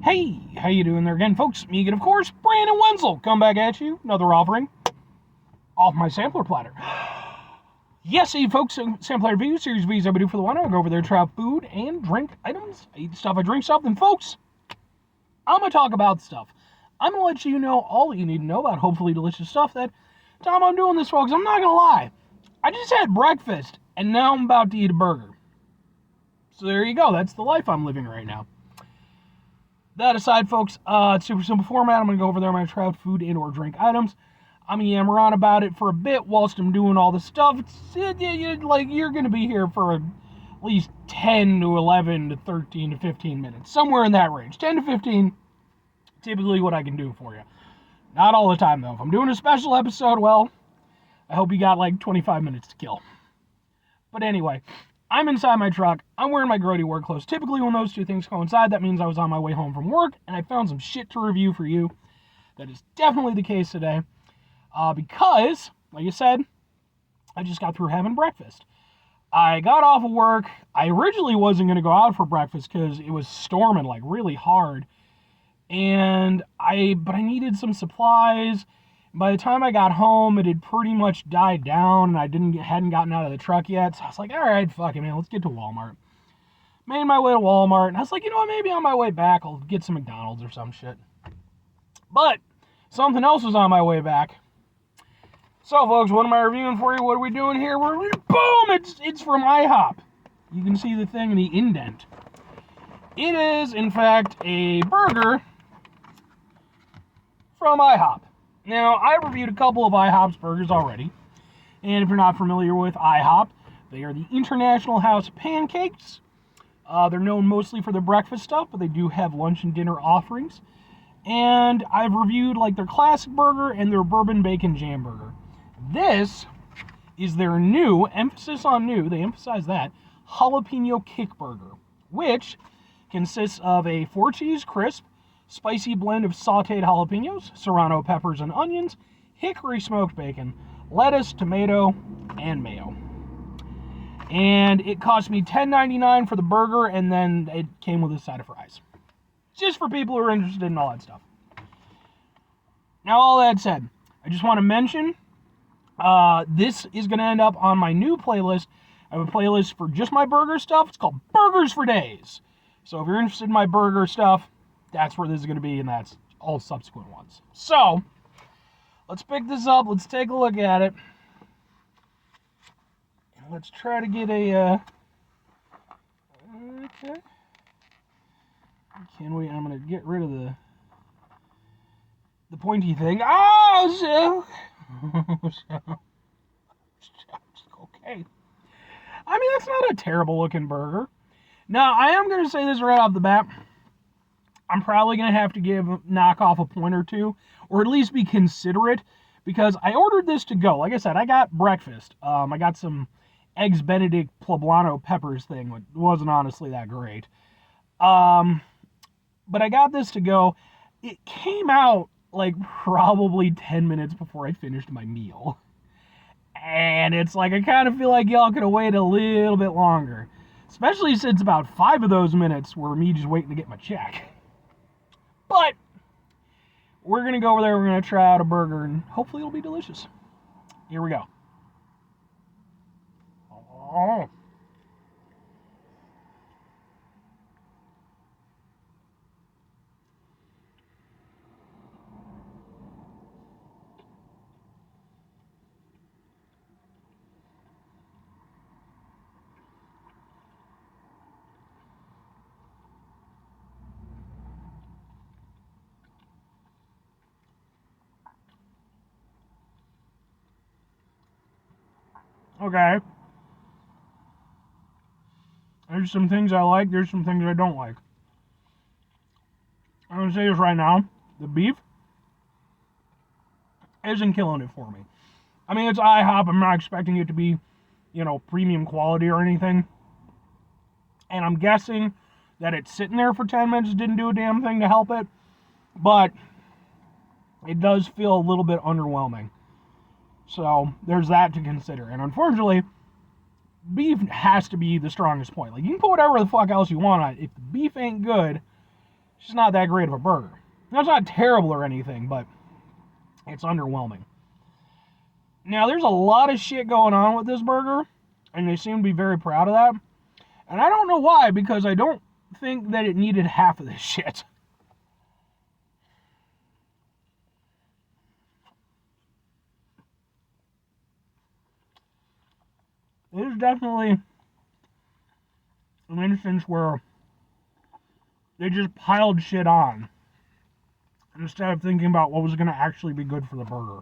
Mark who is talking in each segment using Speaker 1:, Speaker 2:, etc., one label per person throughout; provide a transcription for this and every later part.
Speaker 1: Hey, how you doing there again, folks? Me again, of course, Brandon Wenzel. Come back at you, another offering off my sampler platter. Yes, hey folks, sampler review, series V's I do for the one. I'll go over there, try food and drink items. I eat stuff, I drink stuff, and folks, I'm going to talk about stuff. I'm going to let you know all that you need to know about hopefully delicious stuff that time I'm doing this, folks. I'm not going to lie. I just had breakfast, and now I'm about to eat a burger. So there you go. That's the life I'm living right now. That aside, folks, it's super simple format. I'm going to go over there. I'm going to try out food and or drink items. I'm going to yammer on about it for a bit whilst I'm doing all this stuff. You're going to be here for at least 10 to 11 to 13 to 15 minutes. Somewhere in that range. 10 to 15, typically what I can do for you. Not all the time, though. If I'm doing a special episode, well, I hope you got like 25 minutes to kill. But anyway, I'm inside my truck. I'm wearing my grody work clothes. Typically, when those two things coincide, that means I was on my way home from work, and I found some shit to review for you. That is definitely the case today. Because, like I said, I just got through having breakfast. I got off of work. I originally wasn't going to go out for breakfast because it was storming like really hard. But I needed some supplies. By the time I got home, it had pretty much died down, and I hadn't gotten out of the truck yet. So I was like, all right, fuck it, man, let's get to Walmart. Made my way to Walmart, and I was like, you know what, maybe on my way back, I'll get some McDonald's or some shit. But something else was on my way back. So, folks, what am I reviewing for you? What are we doing here? Boom! It's from IHOP. You can see the thing in the indent. It is, in fact, a burger from IHOP. Now, I reviewed a couple of IHOP's burgers already, and if you're not familiar with IHOP, they are the International House of Pancakes. They're known mostly for their breakfast stuff, but they do have lunch and dinner offerings. And I've reviewed like their classic burger and their bourbon bacon jam burger. This is their new, emphasis on new, they emphasize that, jalapeno kick burger, which consists of a 4-cheese crisp, spicy blend of sauteed jalapenos, serrano peppers and onions, hickory smoked bacon, lettuce, tomato, and mayo. And it cost me $10.99 for the burger, and then it came with a side of fries. Just for people who are interested in all that stuff. Now, all that said, I just want to mention, this is going to end up on my new playlist. I have a playlist for just my burger stuff. It's called Burgers for Days. So if you're interested in my burger stuff, that's where this is going to be, and that's all subsequent ones. So, let's pick this up. Let's take a look at it. And let's try to get a, okay. Can't wait. I'm going to get rid of the pointy thing. Oh, okay. I mean, that's not a terrible looking burger. Now, I am going to say this right off the bat. I'm probably going to have to knock off a point or two, or at least be considerate, because I ordered this to go. Like I said, I got breakfast. I got some Eggs Benedict poblano peppers thing, which wasn't honestly that great. But I got this to go. It came out like probably 10 minutes before I finished my meal. And it's like, I kind of feel like y'all could have waited a little bit longer. Especially since about 5 of those minutes were me just waiting to get my check. But we're going to go over there, we're going to try out a burger, and hopefully it'll be delicious. Here we go. Oh. Okay. There's some things I like, there's some things I don't like. I'm going to say this right now. The beef isn't killing it for me. I mean, it's IHOP. I'm not expecting it to be, premium quality or anything. And I'm guessing that it's sitting there for 10 minutes didn't do a damn thing to help it. But it does feel a little bit underwhelming. So there's that to consider. And unfortunately, beef has to be the strongest point. Like, you can put whatever the fuck else you want on it. If the beef ain't good, It's just not that great of a burger. Now, it's not terrible or anything, but it's underwhelming. Now, there's a lot of shit going on with this burger, and they seem to be very proud of that. And I don't know why, because I don't think that it needed half of this shit. It is definitely an instance where they just piled shit on instead of thinking about what was going to actually be good for the burger.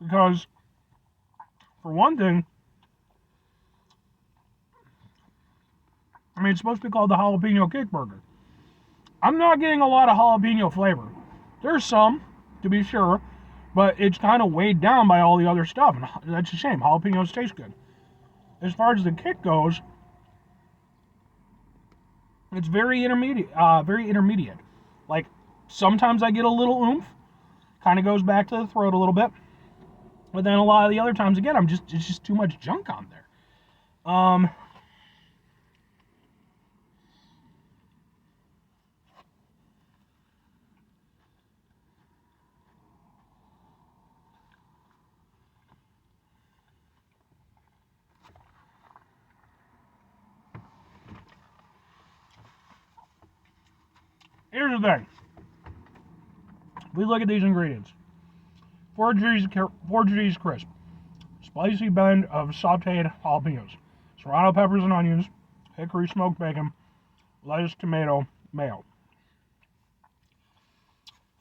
Speaker 1: Because, for one thing, I mean, it's supposed to be called the Jalapeno Kick Burger. I'm not getting a lot of jalapeno flavor. There's some, to be sure, but it's kind of weighed down by all the other stuff, and that's a shame. Jalapenos taste good. As far as the kick goes, it's very intermediate. Like, sometimes I get a little oomph, kind of goes back to the throat a little bit, but then a lot of the other times, again, it's just too much junk on there. Here's the thing. We look at these ingredients. 4 degrees crisp. Spicy blend of sauteed jalapenos. Serrano peppers and onions. Hickory smoked bacon. Lettuce, tomato, mayo.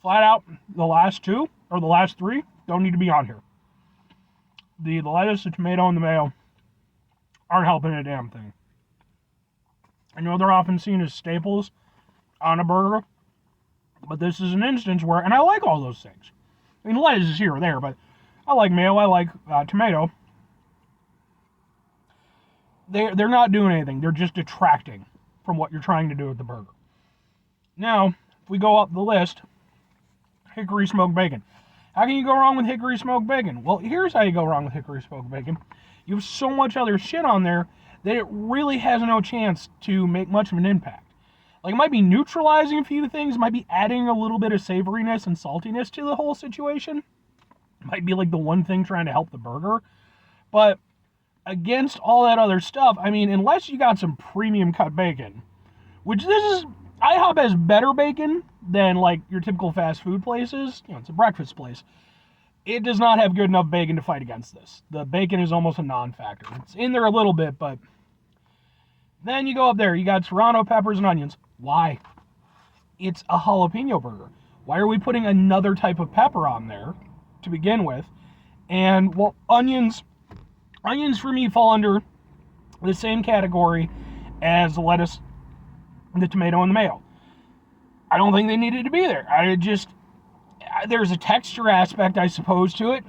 Speaker 1: Flat out, the last 2, or the last 3, don't need to be on here. The lettuce, the tomato, and the mayo aren't helping a damn thing. I know they're often seen as staples on a burger, but this is an instance where, and I like all those things. I mean, lettuce is here or there, but I like mayo, I like tomato. They're not doing anything. They're just detracting from what you're trying to do with the burger. Now, if we go up the list, hickory smoked bacon. How can you go wrong with hickory smoked bacon? Well, here's how you go wrong with hickory smoked bacon. You have so much other shit on there that it really has no chance to make much of an impact. Like, it might be neutralizing a few things, might be adding a little bit of savoriness and saltiness to the whole situation. It might be like the one thing trying to help the burger. But against all that other stuff, I mean, unless you got some premium cut bacon, which IHOP has better bacon than like your typical fast food places. You know, it's a breakfast place. It does not have good enough bacon to fight against this. The bacon is almost a non-factor. It's in there a little bit, but then you go up there, you got serrano peppers and onions. Why? It's a jalapeno burger. Why are we putting another type of pepper on there to begin with? And, well, onions for me fall under the same category as the lettuce, the tomato, and the mayo. I don't think they needed to be there. There's a texture aspect, I suppose, to it,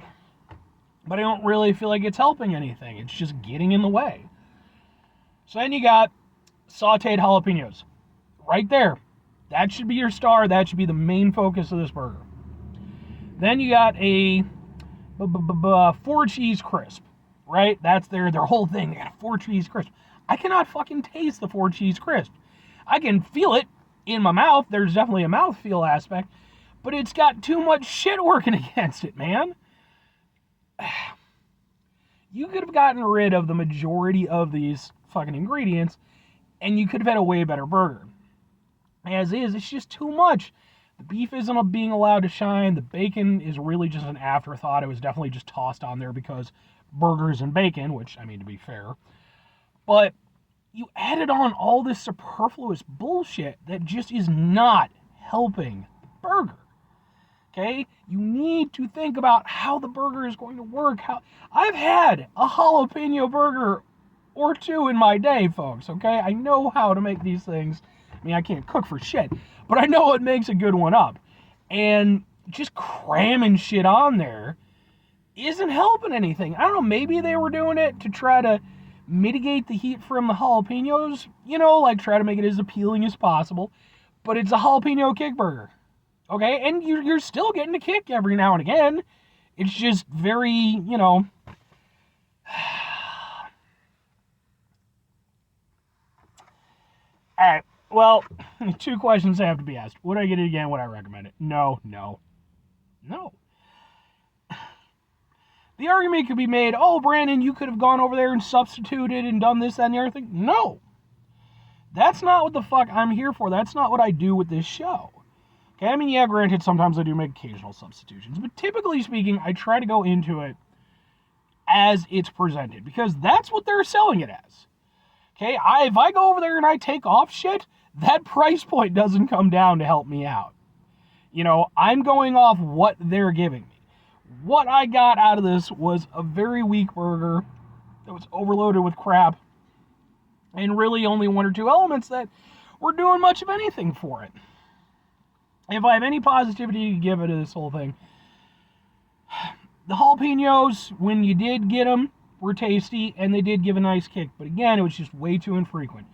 Speaker 1: but I don't really feel like it's helping anything. It's just getting in the way. So then you got sauteed jalapenos. Right there. That should be your star. That should be the main focus of this burger. Then you got a 4 cheese crisp. Right? That's their whole thing. They got a 4 cheese crisp. I cannot fucking taste the 4 cheese crisp. I can feel it in my mouth. There's definitely a mouthfeel aspect. But it's got too much shit working against it, man. You could have gotten rid of the majority of these fucking ingredients, and you could have had a way better burger. As is, it's just too much. The beef isn't being allowed to shine. The bacon is really just an afterthought. It was definitely just tossed on there because burgers and bacon, which, I mean, to be fair. But you added on all this superfluous bullshit that just is not helping the burger. Okay? You need to think about how the burger is going to work. I've had a jalapeno burger or 2 in my day, folks, okay? I know how to make these things. I mean, I can't cook for shit, but I know what makes a good one up. And just cramming shit on there isn't helping anything. I don't know, maybe they were doing it to try to mitigate the heat from the jalapenos, you know, like try to make it as appealing as possible. But it's a jalapeno kick burger, okay? And you're still getting a kick every now and again. It's just very, you know, Alright, well, 2 questions have to be asked. Would I get it again? Would I recommend it? No. The argument could be made, oh, Brandon, you could have gone over there and substituted and done this, that, and the other thing. No. That's not what the fuck I'm here for. That's not what I do with this show. Okay, I mean, yeah, granted, sometimes I do make occasional substitutions, but typically speaking, I try to go into it as it's presented, because that's what they're selling it as. Okay, if I go over there and I take off shit, that price point doesn't come down to help me out. You know, I'm going off what they're giving me. What I got out of this was a very weak burger that was overloaded with crap, and really only 1 or 2 elements that were doing much of anything for it. If I have any positivity to give it to this whole thing, the jalapenos, when you did get them, were tasty, and they did give a nice kick. But again, it was just way too infrequent.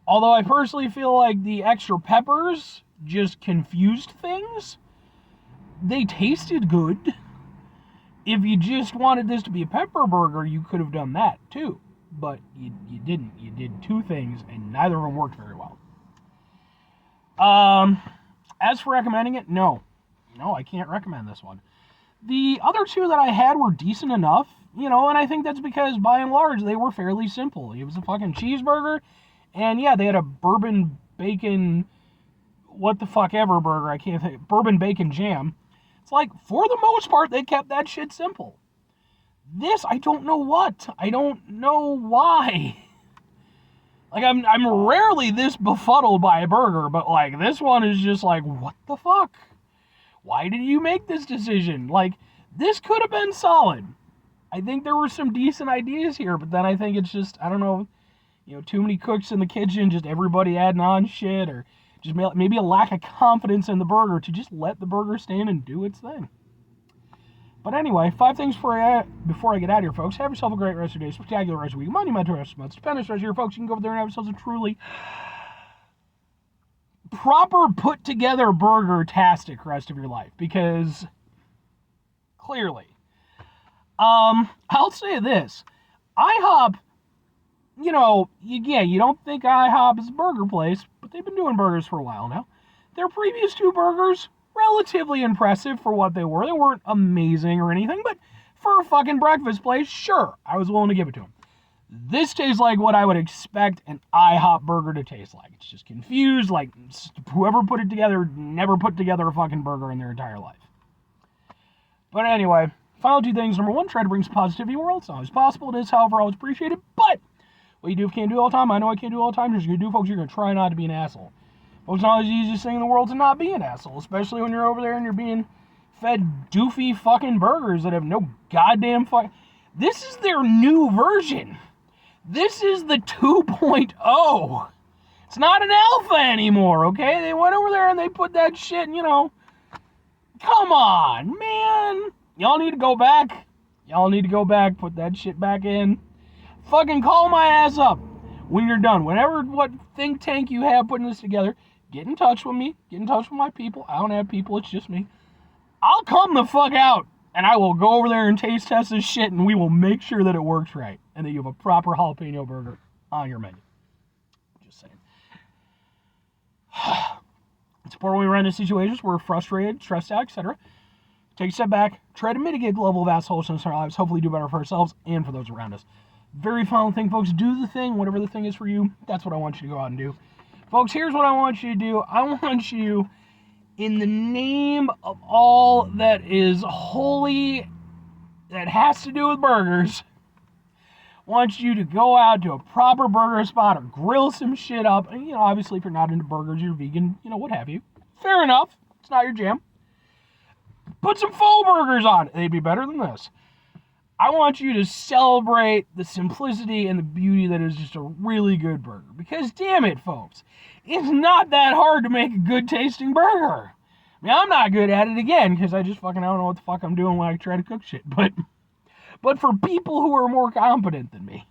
Speaker 1: Although I personally feel like the extra peppers just confused things. They tasted good. If you just wanted this to be a pepper burger, you could have done that too. But you didn't. You did 2 things, and neither of them worked very well. As for recommending it, no. No, I can't recommend this one. The other 2 that I had were decent enough, and I think that's because, by and large, they were fairly simple. It was a fucking cheeseburger, and yeah, they had a bourbon bacon, what the fuck ever burger, I can't think, bourbon bacon jam. It's like, for the most part, they kept that shit simple. This, I don't know what. I don't know why. Like, I'm rarely this befuddled by a burger, but, like, this one is just like, what the fuck? Why did you make this decision? Like, this could have been solid. I think there were some decent ideas here, but then I think it's just, I don't know, too many cooks in the kitchen, just everybody adding on shit, or just maybe a lack of confidence in the burger to just let the burger stand and do its thing. But anyway, 5 things before I get out of here, folks. Have yourself a great rest of your day, spectacular rest of your week, monumental rest of your month, stupendous rest of your folks. You can go over there and have yourselves a truly proper put-together burger-tastic rest of your life, because clearly, I'll say this. IHOP, you don't think IHOP is a burger place, but they've been doing burgers for a while now. Their previous 2 burgers, relatively impressive for what they were. They weren't amazing or anything, but for a fucking breakfast place, sure, I was willing to give it to them. This tastes like what I would expect an IHOP burger to taste like. It's just confused, like whoever put it together never put together a fucking burger in their entire life. But anyway, final 2 things. Number 1, try to bring some positivity in the world. It's not always possible. It is, however, always appreciated. But what you do can't do all the time. I know I can't do all the time. You're going to do, folks. You're going to try not to be an asshole. Folks, it's not the easiest thing in the world to not be an asshole, especially when you're over there and you're being fed doofy fucking burgers that have no goddamn fuck. This is their new version. This is the 2.0. It's not an alpha anymore, okay? They went over there and they put that shit, come on, man. Y'all need to go back. Put that shit back in. Fucking call my ass up when you're done. What think tank you have putting this together, get in touch with me. Get in touch with my people. I don't have people, it's just me. I'll come the fuck out, and I will go over there and taste test this shit, and we will make sure that it works right, and that you have a proper jalapeno burger on your menu. Just saying. It's important when we run into situations where we're frustrated, stressed out, etc. Take a step back, try to mitigate the level of assholishness in our lives, hopefully do better for ourselves and for those around us. Very final thing, folks, do the thing, whatever the thing is for you. That's what I want you to go out and do. Folks, here's what I want you to do. I want you, in the name of all that is holy, that has to do with burgers, I want you to go out to a proper burger spot or grill some shit up. And, obviously, if you're not into burgers, you're vegan, what have you. Fair enough. It's not your jam. Put some faux burgers on. They'd be better than this. I want you to celebrate the simplicity and the beauty that is just a really good burger. Because, damn it, folks, it's not that hard to make a good tasting burger. I mean, I'm not good at it again, because I just fucking don't know what the fuck I'm doing when I try to cook shit. But for people who are more competent than me,